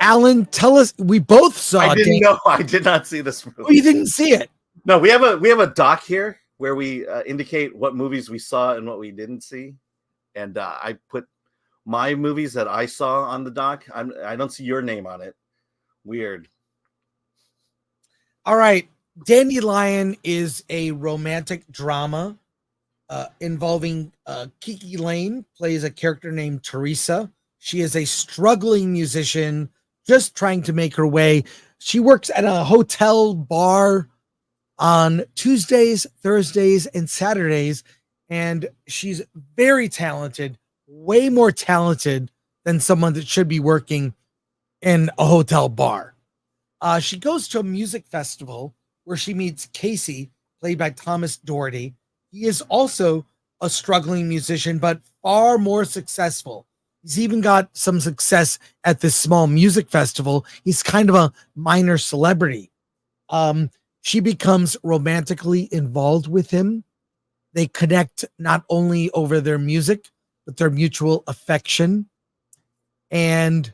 Alan, tell us. We both saw. I didn't know. I did not see this movie. Oh, you didn't see it? No, we have a doc here where we indicate what movies we saw and what we didn't see, and I put my movies that I saw on the doc. I don't see your name on it. Weird. All right. Dandelion is a romantic drama involving Kiki Lane plays a character named Teresa. She is a struggling musician just trying to make her way. She works at a hotel bar on Tuesdays, Thursdays, and Saturdays, and she's very talented, way more talented than someone that should be working in a hotel bar. She goes to a music festival where she meets Casey, played by Thomas Doherty. He is also a struggling musician, but far more successful. He's even got some success at this small music festival. He's kind of a minor celebrity. She becomes romantically involved with him. They connect not only over their music, but their mutual affection. And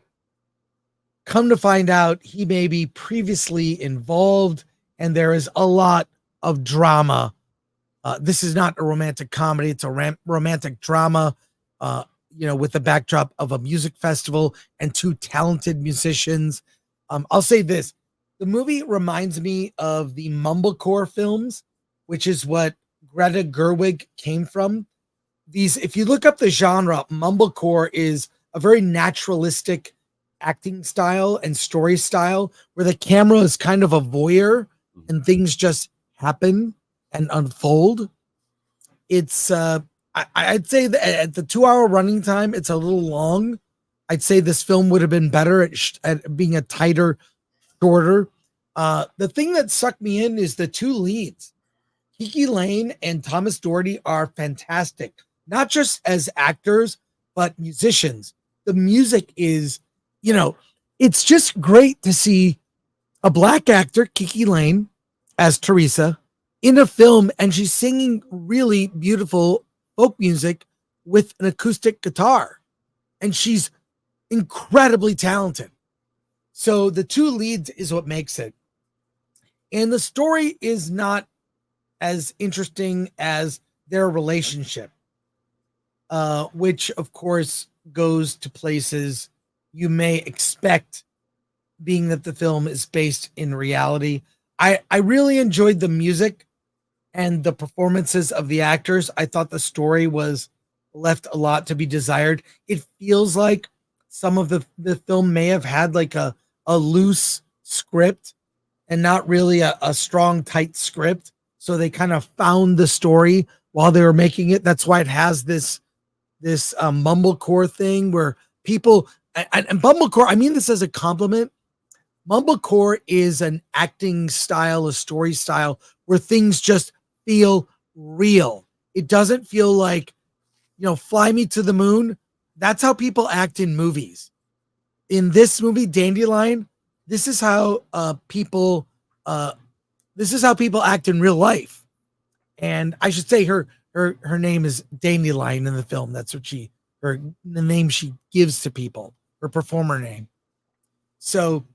come to find out, he may be previously involved, and there is a lot of drama. This is not a romantic comedy. It's a romantic drama, with the backdrop of a music festival and two talented musicians. I'll say this. The movie reminds me of the Mumblecore films, which is what Greta Gerwig came from. If you look up the genre, Mumblecore is a very naturalistic acting style and story style where the camera is kind of a voyeur and things just happen and unfold. It's I'd say that at the 2-hour running time, it's a little long. I'd say this film would have been better at being a tighter, shorter. The thing that sucked me in is the two leads. Kiki Lane and Thomas Doherty are fantastic, not just as actors, but musicians. The music is, it's just great to see a black actor, Kiki Lane, as Teresa, in a film, and she's singing really beautiful folk music with an acoustic guitar. And she's incredibly talented. So the two leads is what makes it. And the story is not as interesting as their relationship, which, of course, goes to places you may expect, being that the film is based in reality. I really enjoyed the music and the performances of the actors. I thought the story was left a lot to be desired. It feels like some of the film may have had like a loose script and not really a strong, tight script. So they kind of found the story while they were making it. That's why it has this mumblecore thing where people and mumblecore, I mean this as a compliment. Mumblecore is an acting style, a story style where things just feel real. It doesn't feel like, Fly Me to the Moon. That's how people act in movies. In this movie, Dandelion, this is how people act in real life. And I should say her name is Dandelion in the film. That's what the name she gives to people, her performer name. So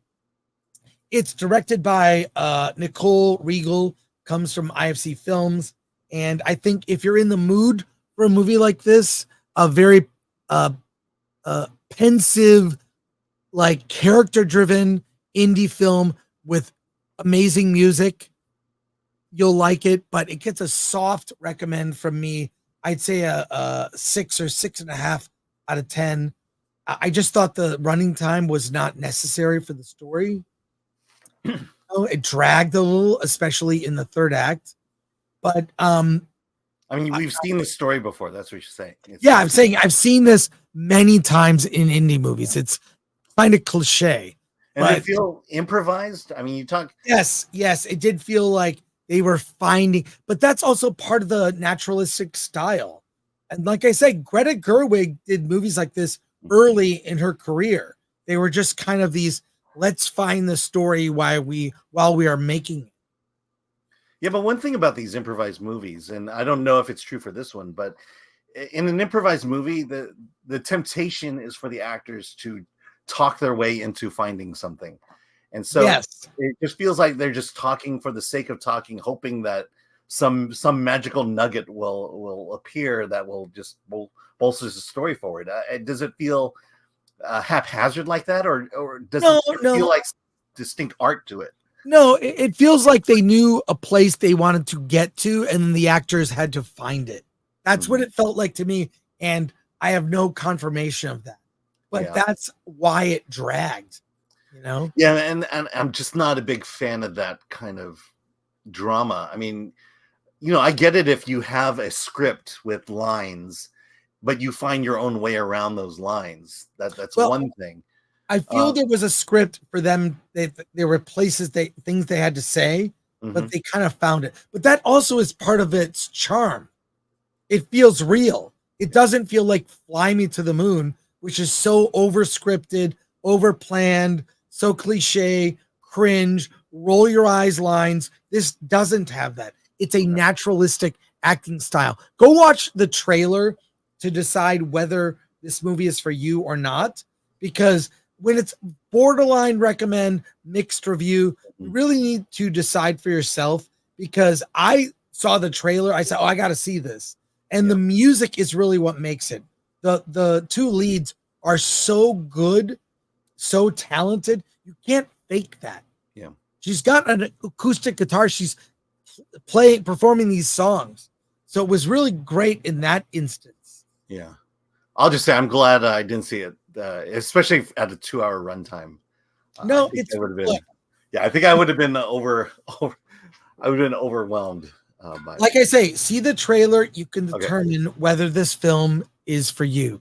it's directed by Nicole Regal, comes from IFC Films. And I think if you're in the mood for a movie like this, a very pensive, like character-driven indie film with amazing music, you'll like it. But it gets a soft recommend from me. I'd say a 6 or 6.5 out of 10. I just thought the running time was not necessary for the story. It dragged a little, especially in the third act. But we've seen the story before. That's what you're saying. I'm saying I've seen this many times in indie movies. It's kind of cliche. And they feel improvised. You talk. Yes, it did feel like they were finding, but that's also part of the naturalistic style. And like I said, Greta Gerwig did movies like this early in her career. They were just kind of these, let's find the story while we are making it. Yeah, but one thing about these improvised movies, and I don't know if it's true for this one, but in an improvised movie, the temptation is for the actors to talk their way into finding something. And so Yes. it just feels like they're just talking for the sake of talking, hoping that some magical nugget will appear that will bolster the story forward. Does it feel haphazard like that, or does it feel like distinct art to it? No, it feels like they knew a place they wanted to get to, and then the actors had to find it. That's what it felt like to me, and I have no confirmation of that. But that's why it dragged, you know? Yeah, and I'm just not a big fan of that kind of drama. I mean, you know, I get it if you have a script with lines, but you find your own way around those lines. That's one thing. I feel there was a script for them. There were things they had to say, but they kind of found it. But that also is part of its charm. It feels real. It doesn't feel like Fly Me to the Moon, which is so over scripted, over planned, so cliche, cringe, roll your eyes lines. This doesn't have that. It's a naturalistic acting style. Go watch the trailer to decide whether this movie is for you or not, because when it's borderline recommend, mixed review, you really need to decide for yourself, because I saw the trailer. I said, oh, I got to see this. And the music is really what makes it. The two leads are so good, so talented. You can't fake that. Yeah. She's got an acoustic guitar. She's performing these songs. So it was really great in that instance. Yeah. I'll just say I'm glad I didn't see it, especially at a 2-hour runtime. No, it's would have been. Yeah, I think I would have been I would have been overwhelmed by. Like I say, see the trailer. You can determine whether this film is for you.